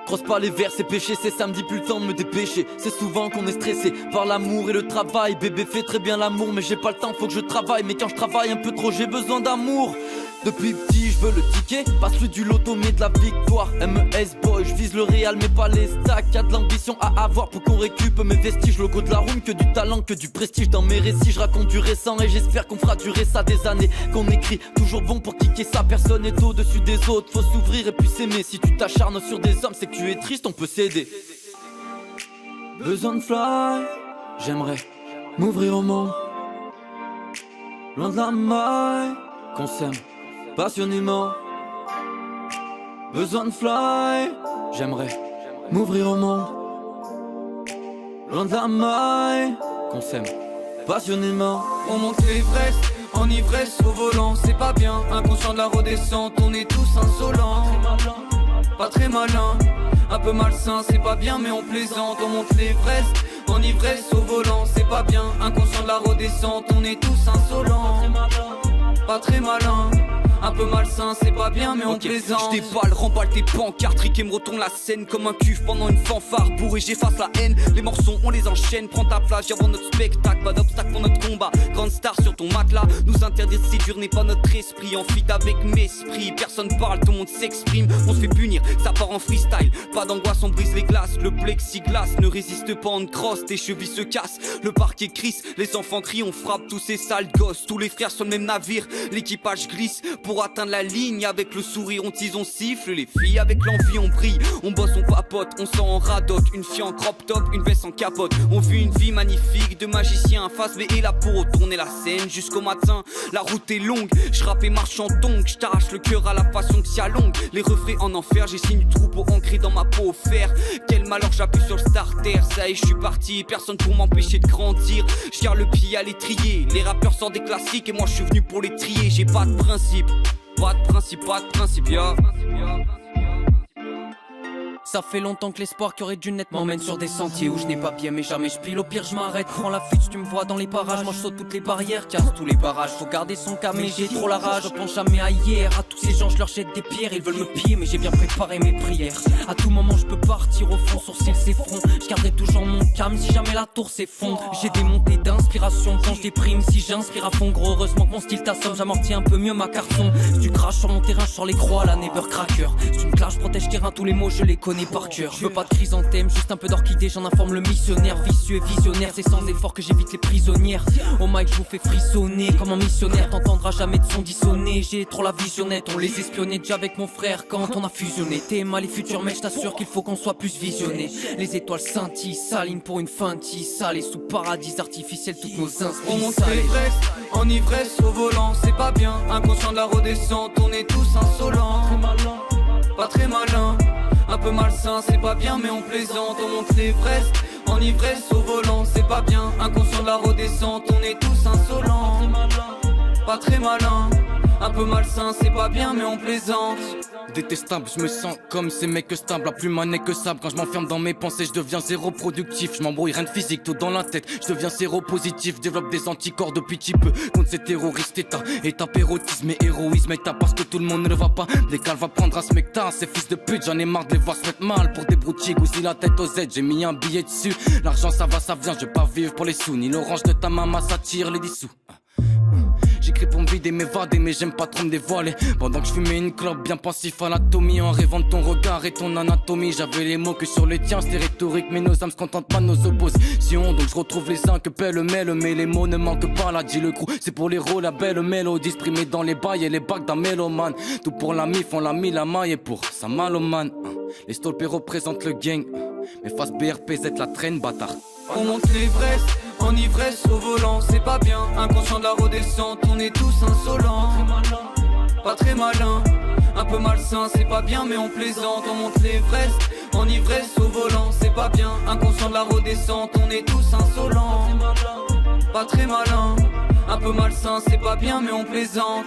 Croise pas les vers, c'est péché, c'est samedi, plus le temps de me dépêcher. C'est souvent qu'on est stressé par l'amour et le travail. Bébé fait très bien l'amour, mais j'ai pas le temps, faut que je travaille. Mais quand je travaille un peu trop, j'ai besoin d'amour. Depuis petit, je veux le ticket, pas celui du loto mais de la victoire. MES boy, je vise le réal mais pas les stacks. Y'a de l'ambition à avoir pour qu'on récupe mes vestiges. Logo de la room, que du talent, que du prestige. Dans mes récits, je raconte du récent et j'espère qu'on fera durer ça des années. Qu'on écrit, toujours bon pour kicker ça. Personne est au-dessus des autres, faut s'ouvrir et puis s'aimer. Si tu t'acharnes sur des hommes, c'est que tu es triste, on peut s'aider. Besoin de fly, j'aimerais m'ouvrir au monde. Loin de la maille, qu'on s'aime passionnément. Besoin de fly, j'aimerais m'ouvrir au monde. Loin de la maille, qu'on s'aime passionnément. On monte l'ivresse, en ivresse au volant, c'est pas bien. Inconscient de la redescente, on est tous insolents. Pas très malin, un peu malsain, c'est pas bien mais on plaisante. On monte l'ivresse, en ivresse au volant, c'est pas bien. Inconscient de la redescente, on est tous insolents. Pas très malin, un peu malsain, c'est pas bien mais on plaisante. J'déballe, remballe tes pancartes, Rick et me retourne la scène comme un cuve pendant une fanfare. Bourré, j'efface la haine, les morceaux on les enchaîne. Prends ta place, avant notre spectacle, pas d'obstacle pour notre combat. Grande star sur ton matelas, nous interdire de séduire n'est pas notre esprit. En fuite avec mesprit, personne parle, tout le monde s'exprime. On se fait punir, ça part en freestyle. Pas d'angoisse, on brise les glaces, le plexiglas ne résiste pas en crosse. Tes chevilles se cassent, le parquet crisse, les enfants crient, on frappe tous ces sales gosses. Tous les frères sur le même navire, l'équipage glisse pour atteindre la ligne. Avec le sourire on tease, on siffle. Les filles avec l'envie on brille, on bosse, on papote, on s'en en radote. Une fille en crop top, une veste en capote. On vit une vie magnifique de magicien. Face B est là pour retourner la scène jusqu'au matin. La route est longue, je rappe et marche en tongue. Je t'arrache le cœur à la façon que s'y allonge. Les refrains en enfer, j'ai signé du troupeau ancré dans ma peau au fer. Quel malheur, j'appuie sur le starter. Ça y est, je suis parti, personne pour m'empêcher de grandir. Je garde le pied à l'étrier. Les rappeurs sortent des classiques et moi je suis venu pour les trier. J'ai pas de principe. Pas de principe, ya. Ça fait longtemps que l'espoir qui aurait dû naître m'emmène sur des sentiers où je n'ai pas bien mais jamais je pile. Au pire je m'arrête, prends la fuite, tu me vois dans les parages. Moi je saute toutes les barrières, casse tous les barrages. Faut garder son calme mais j'ai trop la rage. Je pense jamais à hier, à tous ces gens je leur jette des pierres. Ils veulent me piller mais j'ai bien préparé mes prières. À tout moment je peux partir au fond, sourcils s'effondrent. Je garderai toujours mon calme si jamais la tour s'effondre. J'ai des montées d'inspiration quand je déprime. Si j'inspire à fond gros, heureusement que mon style t'assomme. J'amortis un peu mieux ma carton. Si tu craches sur mon terrain, je sors les croix, la neighbor cracker. Si tu me clash, je protège terrain, tous les mots je les connais par cœur. Je veux pas de chrysanthème, juste un peu d'orchidée, j'en informe le missionnaire. Vicieux et visionnaire, c'est sans effort que j'évite les prisonnières. Au mic je vous fais frissonner, comme un missionnaire, t'entendras jamais de son dissonné. J'ai trop la visionnette, on les espionnait déjà avec mon frère quand on a fusionné. T'es mal les futurs mais je t'assure qu'il faut qu'on soit plus visionné. Les étoiles scintillent, s'alignent pour une fin de salée. Sous paradis artificiel, toutes nos inspirations. On monte l'ivresse, en ivresse au volant, c'est pas bien. Inconscient de la redescente, on est tous insolents. Pas très malin, un peu malsain, c'est pas bien mais on plaisante. On monte l'ivresse, en ivresse au volant, c'est pas bien. Inconscient de la redescente, on est tous insolents. Pas très malin, un peu malsain, c'est pas bien mais on plaisante. Détestable, je me sens comme ces mecs stables. La plus manée que sable, quand je m'enferme dans mes pensées, je deviens zéro productif. Je m'embrouille, rien de physique, tout dans la tête. Je deviens zéro positif, développe des anticorps depuis petit peu. Contre ces terroristes, état pérotisme et héroïsme. État parce que tout le monde ne va pas. Dès qu'elle va prendre un spectacle, ces fils de pute, j'en ai marre de les voir se mettre mal. Pour des broutilles, goussi la tête aux Z, j'ai mis un billet dessus. L'argent ça va, ça vient, je vais pas vivre pour les sous. Ni l'orange de ta maman, ça tire les dissous. J'écris pour me vider, m'évader, mais j'aime pas trop me dévoiler. Pendant que je fumais une clope, bien pensif à l'anatomie. En rêvant de ton regard et ton anatomie. J'avais les mots que sur les tiens, c'était rhétorique. Mais nos âmes se contentent pas de nos oppositions. Donc je retrouve les uns que pêle-mêle. Mais les mots ne manquent pas, là dit le crew. C'est pour les rôles, la belle mélodie exprimée dans les bails et les bacs d'un mélomane. Tout pour la mif, on l'a mis la maille et pour sa malomane. Les stolpés représentent le gang. Mais face BRPZ la traîne, bâtard. On monte l'ivresse, en ivresse au volant, c'est pas bien. Inconscient de la redescente, on est tous insolents. Pas très malin, un peu malsain, c'est pas bien mais on plaisante. On monte l'ivresse, en ivresse au volant, c'est pas bien. Inconscient de la redescente, on est tous insolents. Pas très malin, un peu malsain, c'est pas bien mais on plaisante.